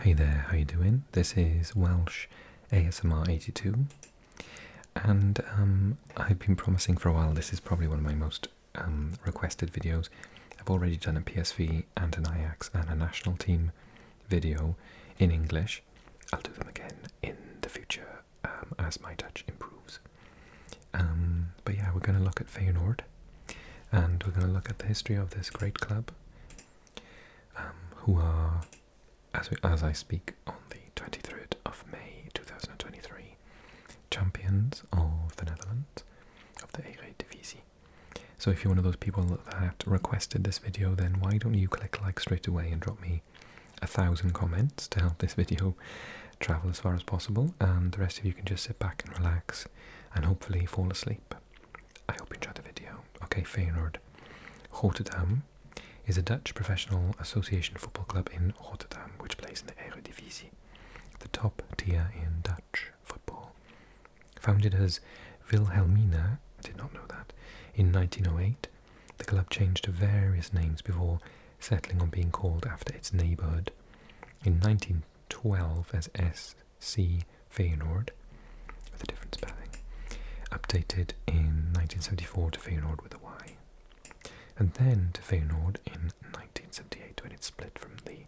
Hey there, how you doing? This is Welsh ASMR 82, and I've been promising for a while this is probably one of my most requested videos. I've already done a PSV and an Ajax and a national team video in English. I'll do them again in the future as my Dutch improves. But yeah, we're going to look at Feyenoord, and we're going to look at the history of this great club, who are, as I speak on the 23rd of May 2023, champions of the Netherlands, of the Eredivisie. So if you're one of those people that requested this video, then why don't you click like straight away and drop me 1,000 comments to help this video travel as far as possible, and the rest of you can just sit back and relax and hopefully fall asleep. I hope you enjoyed the video. Okay, Feyenoord Rotterdam is a Dutch professional association football club in Rotterdam, which plays in the Eredivisie, the top tier in Dutch football. Founded as Wilhelmina, I did not know that, in 1908, the club changed to various names before settling on being called after its neighbourhood. In 1912 as SC Feyenoord, with a different spelling. Updated in 1974 to Feyenoord with a Y. And then to Feyenoord in 1978 when it split from the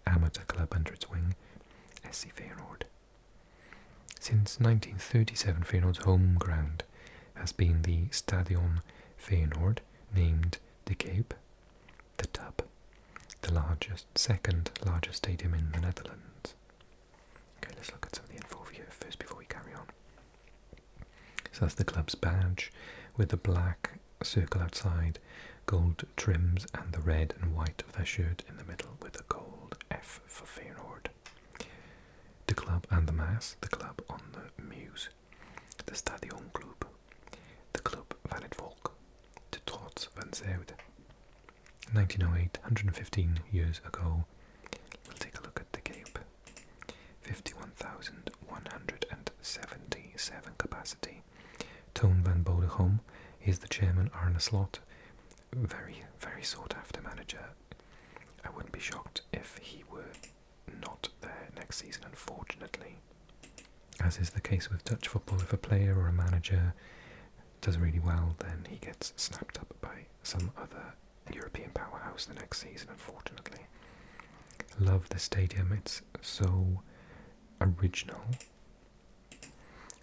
amateur club under its wing, SC Feyenoord. Since 1937, Feyenoord's home ground has been the Stadion Feyenoord, named De Kuip, the Tub, the second largest stadium in the Netherlands. Okay, let's look at some of the info here first before we carry on. So that's the club's badge with the black circle outside, gold trims, and the red and white of their shirt in the middle with a gold F for Feyenoord. The club and the Maas, the club on the Meuse, the Stadion Club, the club van het volk, de trots van Zuid. 1908, 115 years ago. We'll take a look at the Cape. 51,177 capacity. Toon van Bodegom is the chairman. Arne Slot, very, very sought after manager. I wouldn't be shocked if he were not there next season, unfortunately. As is the case with Dutch football, if a player or a manager does really well, then he gets snapped up by some other European powerhouse the next season, unfortunately. Love the stadium, it's so original.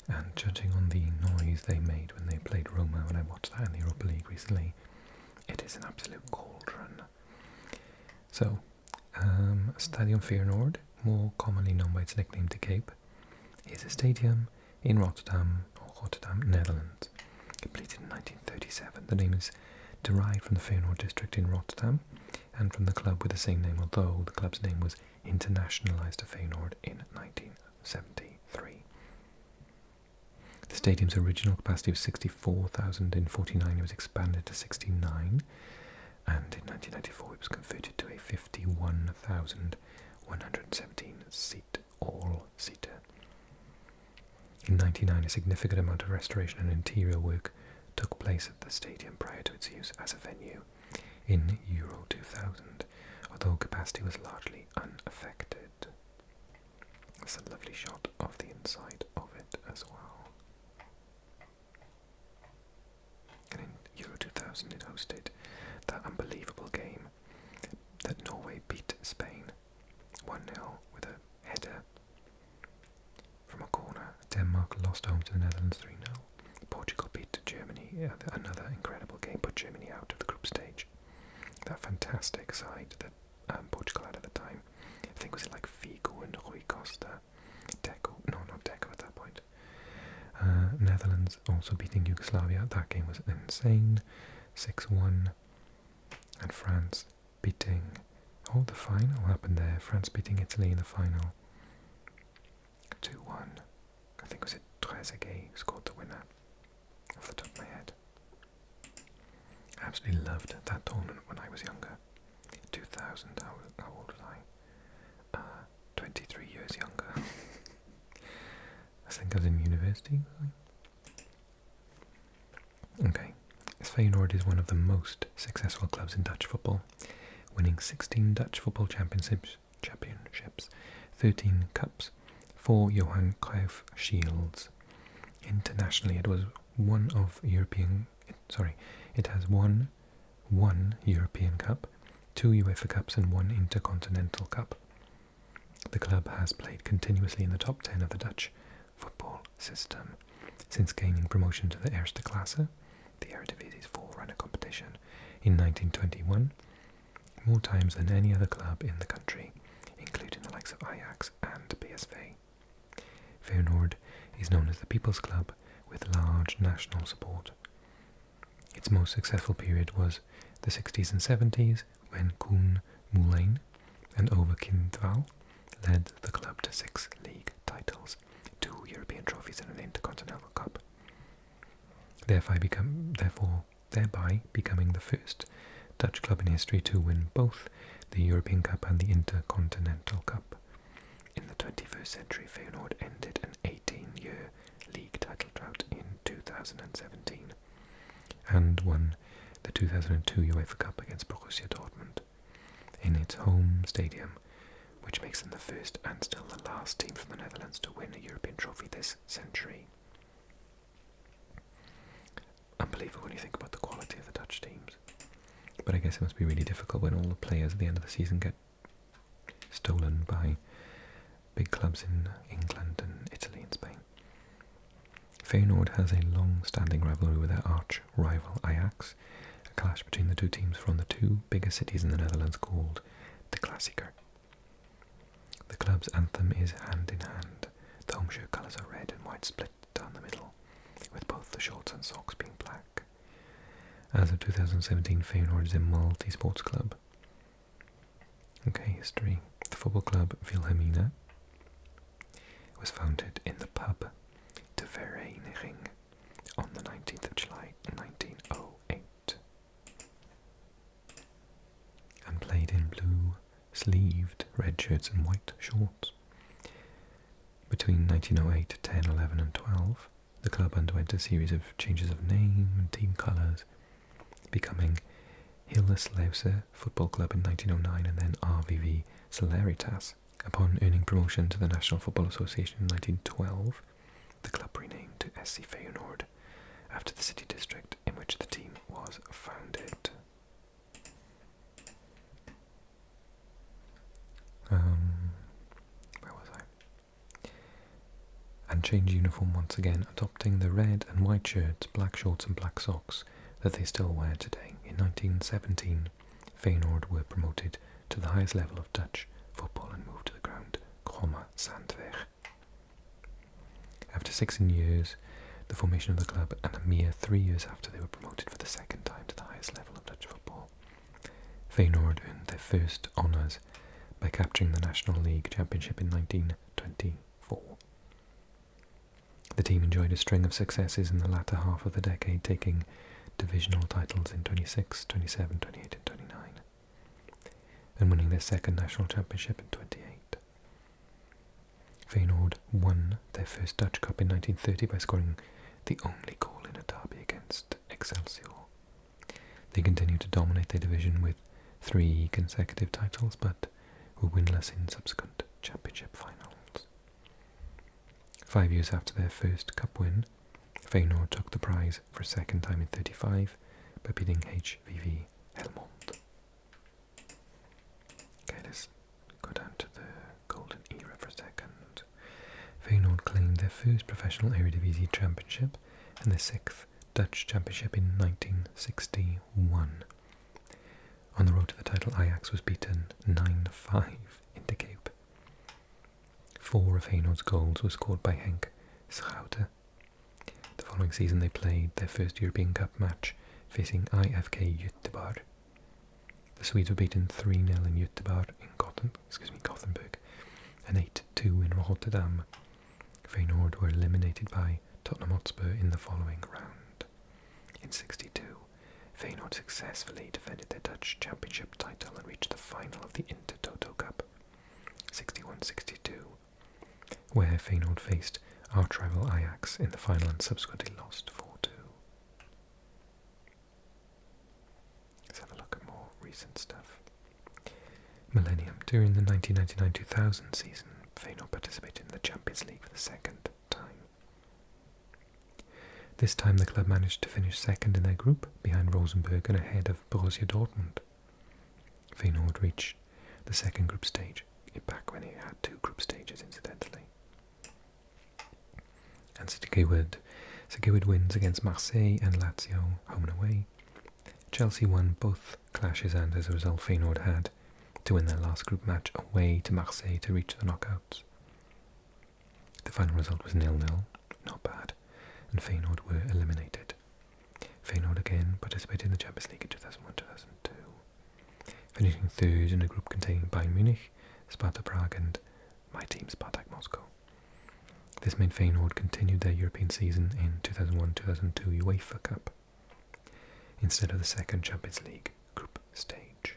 And judging on the noise they made when they played Roma, when I watched that in the Europa League recently, it is an absolute cauldron. So, Stadion Feyenoord, more commonly known by its nickname De Kuip, is a stadium in Rotterdam, Netherlands, completed in 1937. The name is derived from the Feyenoord district in Rotterdam and from the club with the same name, although the club's name was internationalised to Feyenoord in 1973. The stadium's original capacity was 64,000. In 1949 it was expanded to 69, and in 1994 it was converted to a 51,117 seat all-seater. In 1999 a significant amount of restoration and interior work took place at the stadium prior to its use as a venue in Euro 2000, although capacity was largely unaffected. That's a lovely shot of the inside of it as well. And in Euro 2000 it hosted that unbelievable game that Norway beat Spain 1-0 with a header from a corner. Denmark lost home to the Netherlands 3-0. Portugal beat Germany, another incredible game, put Germany out of the group stage. That fantastic side that Portugal had at the time. I think was it like Figo and Rui Costa. Deco, no, not Deco at that point. Netherlands also beating Yugoslavia. That game was insane. 6-1. And France beating... Oh, the final happened there. France beating Italy in the final. 2-1. I think was it Trezeguet who scored the winner. Off the top of my head. I absolutely loved that tournament when I was younger. 2000, how old was I? 23 years younger. I think I was in university. Okay, Feyenoord is one of the most successful clubs in Dutch football, winning 16 Dutch football championships, 13 cups, 4 Johan Cruyff Shields. Internationally, it was one of European. It has won one European Cup, 2 UEFA Cups, and 1 Intercontinental Cup. The club has played continuously in the top 10 of the Dutch football system since gaining promotion to the Eerste Klasse, the Eredivisi's forerunner competition, in 1921, more times than any other club in the country, including the likes of Ajax and PSV. Feyenoord is known as the People's Club with large national support. Its most successful period was the 60s and 70s, when Koen Moulijn and Ove Kindval led the club to 6 league titles, 2 European trophies and an Intercontinental Cup, thereby becoming the first Dutch club in history to win both the European Cup and the Intercontinental Cup. In the 21st century, Feyenoord ended an 18-year league title drought in 2017 and won the 2002 UEFA Cup against Borussia Dortmund in its home stadium, which makes them the first and still the last team from the Netherlands to win a European trophy this century. Unbelievable when you think about the quality of the Dutch teams. But I guess it must be really difficult when all the players at the end of the season get stolen by big clubs in England and Italy and Spain. Feyenoord has a long-standing rivalry with their arch-rival Ajax, a clash between the two teams from the 2 biggest cities in the Netherlands called the Klassieker. The club's anthem is hand in hand. The home shirt colours are red and white split down the middle, with both the shorts and socks being black. As of 2017, Feyenoord is a multi-sports club. Okay, history. The football club Wilhelmina was founded in the pub De Vereniging on the 19th of July 1908 and played in blue-sleeved red shirts and white shorts. Between 1908, 10, 11 and 12, the club underwent a series of changes of name and team colours, becoming Hilleslauser Football Club in 1909 and then RVV Celeritas. Upon earning promotion to the National Football Association in 1912, the club renamed to SC Feyenoord after the city district in which the team was founded. Where was I? And changed uniform once again, adopting the red and white shirts, black shorts and black socks that they still wear today. In 1917, Feyenoord were promoted to the highest level of Dutch football and moved to the ground Kromme Zandweg. After 16 years, the formation of the club, and a mere 3 years after they were promoted for the second time to the highest level of Dutch football, Feyenoord earned their first honours by capturing the National League Championship in 1924. The team enjoyed a string of successes in the latter half of the decade, taking divisional titles in 26, 27, 28 and 29, and winning their second national championship in 28. Feyenoord won their first Dutch Cup in 1930 by scoring the only goal in a derby against Excelsior. They continued to dominate their division with 3 consecutive titles, but were winless in subsequent championship finals. 5 years after their first cup win, Feyenoord took the prize for a second time in 35 by beating HVV Helmond. Okay, let's go down to the golden era for a second. Feyenoord claimed their first professional Eredivisie championship and their 6th Dutch championship in 1961. On the road to the title, Ajax was beaten 9-5 in De Kuip. 4 of Feyenoord's goals were scored by Henk Schouten. The following season they played their first European Cup match facing IFK Göteborg. The Swedes were beaten 3-0 in Göteborg in Gothenburg and 8-2 in Rotterdam. Feyenoord were eliminated by Tottenham Hotspur in the following round. In 62, Feyenoord successfully defended their Dutch championship title and reached the final of the Intertoto Cup, 61-62, where Feyenoord faced arch-rival Ajax in the final and subsequently lost 4-2. Let's have a look at more recent stuff. Millennium. During the 1999-2000 season, Feyenoord participated in the Champions League for the second time. This time the club managed to finish second in their group, behind Rosenborg and ahead of Borussia Dortmund. Feyenoord reached the second group stage, back when it had two group stages incidentally. And Sigurd wins against Marseille and Lazio home and away. Chelsea won both clashes, and as a result Feyenoord had to win their last group match away to Marseille to reach the knockouts. The final result was 0-0, not bad, and Feyenoord were eliminated. Feyenoord again participated in the Champions League in 2001-2002, finishing third in a group containing Bayern Munich, Sparta Prague and my team Spartak Moscow. This made Feyenoord continue their European season in 2001-2002 UEFA Cup, instead of the second Champions League group stage.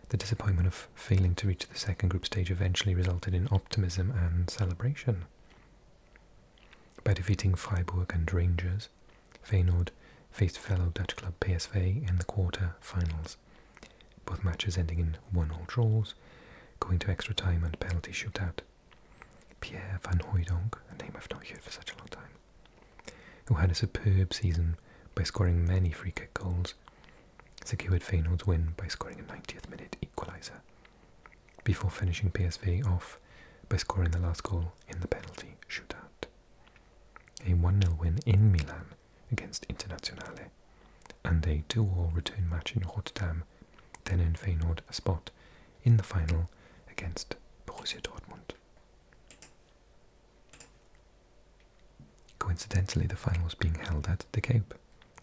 The disappointment of failing to reach the second group stage eventually resulted in optimism and celebration. By defeating Freiburg and Rangers, Feyenoord faced fellow Dutch club PSV in the quarter-finals, both matches ending in 1-1 draws, going to extra time and penalty shootout. Pierre van Hooijdonk, a name I've not heard for such a long time, who had a superb season by scoring many free-kick goals, secured Feyenoord's win by scoring a 90th minute equaliser, before finishing PSV off by scoring the last goal in the penalty shootout. A 1-0 win in Milan against Internazionale, and a 2-2 return match in Rotterdam then earned Feyenoord a spot in the final against Borussia Dortmund. Coincidentally, the final was being held at the Cape,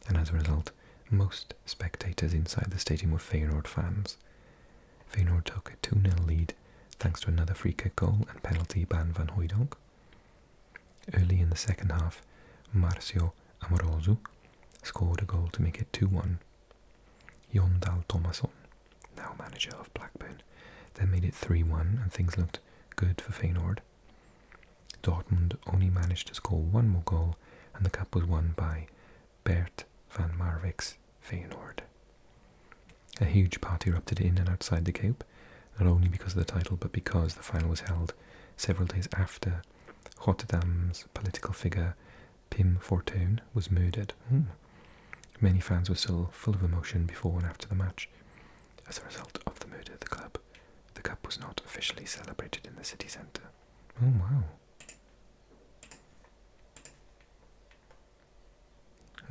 and as a result, most spectators inside the stadium were Feyenoord fans. Feyenoord took a 2-0 lead thanks to another free-kick goal and penalty by Van Hooijdonk. Early in the second half, Marcio Amoroso scored a goal to make it 2-1. Jon Dahl Tomasson, now manager of Blackburn, then made it 3-1 and things looked good for Feyenoord. Dortmund only managed to score one more goal and the cup was won by Bert van Marwijk's Feyenoord. A huge party erupted in and outside the Cape, not only because of the title but because the final was held several days after Rotterdam's political figure Pim Fortuyn was murdered. Many fans were still full of emotion before and after the match. As a result of the murder of the cup was not officially celebrated in the city centre. Oh wow.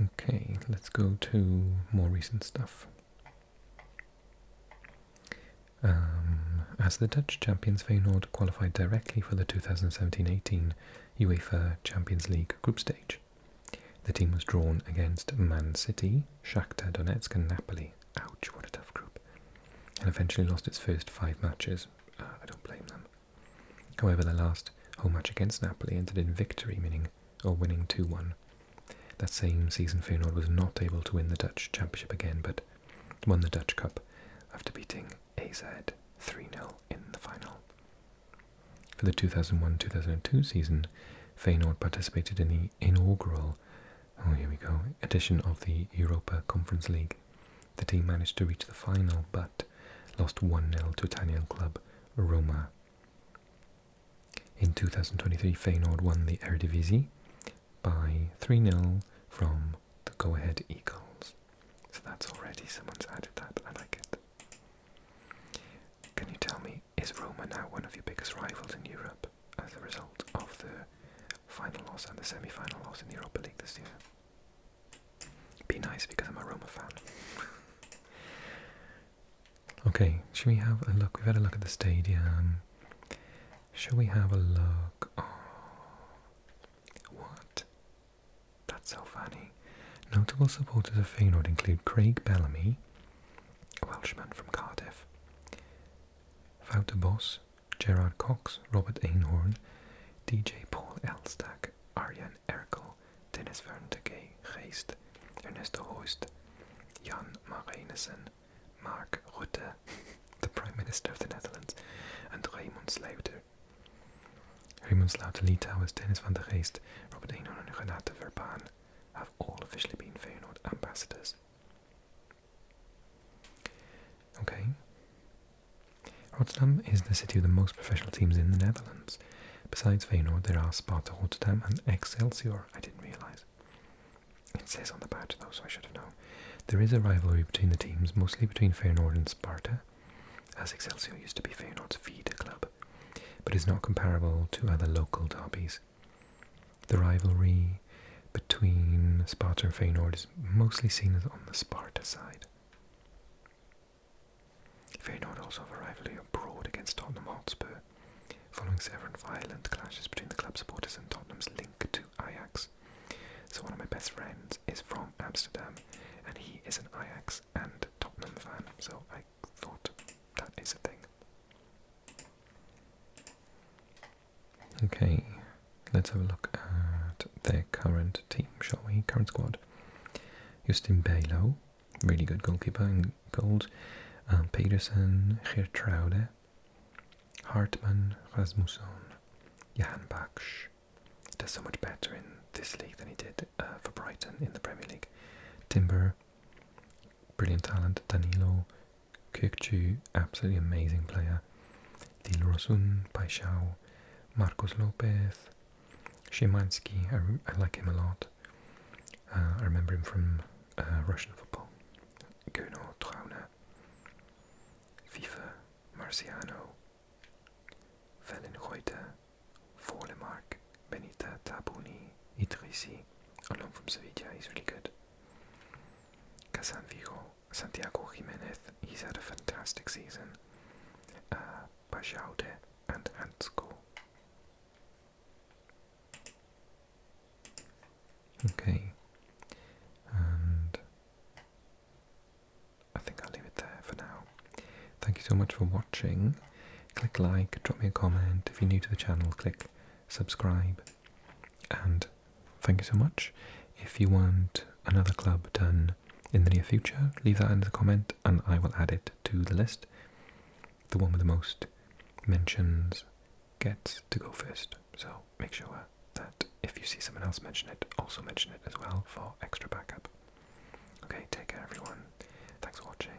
Okay, let's go to more recent stuff. As the Dutch champions, Feyenoord qualified directly for the 2017-18 UEFA Champions League group stage. The team was drawn against Man City, Shakhtar Donetsk and Napoli. Ouch, what a tough group. And eventually lost its first 5 matches. I don't blame them. However, the last home match against Napoli ended in victory, winning 2-1. That same season Feyenoord was not able to win the Dutch Championship again, but won the Dutch Cup after beating AZ 3-0 in the final. For the 2001-2002 season, Feyenoord participated in the inaugural edition of the Europa Conference League. The team managed to reach the final, but lost 1-0 to Italian club Roma. In 2023, Feyenoord won the Eredivisie by 3-0 from the go-ahead Eagles. So that's already, someone's added that, I like it. Can you tell me, is Roma now one of your biggest rivals in Europe as a result of the final loss and the semi-final loss in the Europa League this year? Be nice because I'm a Roma fan. Okay, should we have a look? We've had a look at the stadium. Shall we have a look? Oh, what? That's so funny. Notable supporters of Feyenoord include Craig Bellamy, a Welshman from Cardiff, Wouter Bos, Gerard Cox, Robert Eenhoorn, DJ Paul Elstak, Arjen Erkel, Dennis van de Geest, Ernesto Hoost, Jan Marijnissen, Mark Rutte, the Prime Minister of the Netherlands, and Raymond Sluiter. Raymond Sluiter, Lee Towers, Dennis van der Geest, Robert Eenhoorn and Renate Verbaan have all officially been Feyenoord ambassadors. Okay. Rotterdam is the city of the most professional teams in the Netherlands. Besides Feyenoord, there are Sparta Rotterdam and Excelsior. I didn't realise. It says on the badge though, so I should have known. There is a rivalry between the teams, mostly between Feyenoord and Sparta, as Excelsior used to be Feyenoord's feeder club, but is not comparable to other local derbies. The rivalry between Sparta and Feyenoord is mostly seen as on the Sparta side. Feyenoord also have a rivalry abroad against Tottenham Hotspur, following several violent clashes between the club supporters and Tottenham's link to Ajax. So one of my best friends is from Amsterdam, and he is an Ajax and Tottenham fan, so I thought that is a thing. Okay, let's have a look at their current team, shall we? Current squad. Justin Bijlo, really good goalkeeper in goals. Pedersen, Geertruide, Hartman, Rasmussen, Jan Baksh. Does so much better in this league than he did for Brighton in the Premier League. Timber, brilliant talent. Danilo, Kukcu, absolutely amazing player. Dilrosun, Paixão, Marcos Lopez, Szymanski, I like him a lot. I remember him from Russian football. Guno, Traune, FIFA, Marciano, Vellengoite, Volemark, Benita, Tabuni, Idrissi, on loan from Sevilla, he's really good. Casan Vigo, Santiago Jimenez, he's had a fantastic season. Bajaude and Hansko. Okay, and I think I'll leave it there for now. Thank you so much for watching. Click like, drop me a comment. If you're new to the channel, click subscribe. And thank you so much. If you want another club done in the near future, leave that in the comment and I will add it to the list. The one with the most mentions gets to go first. So make sure that if you see someone else mention it, also mention it as well for extra backup. Okay, take care everyone. Thanks for watching.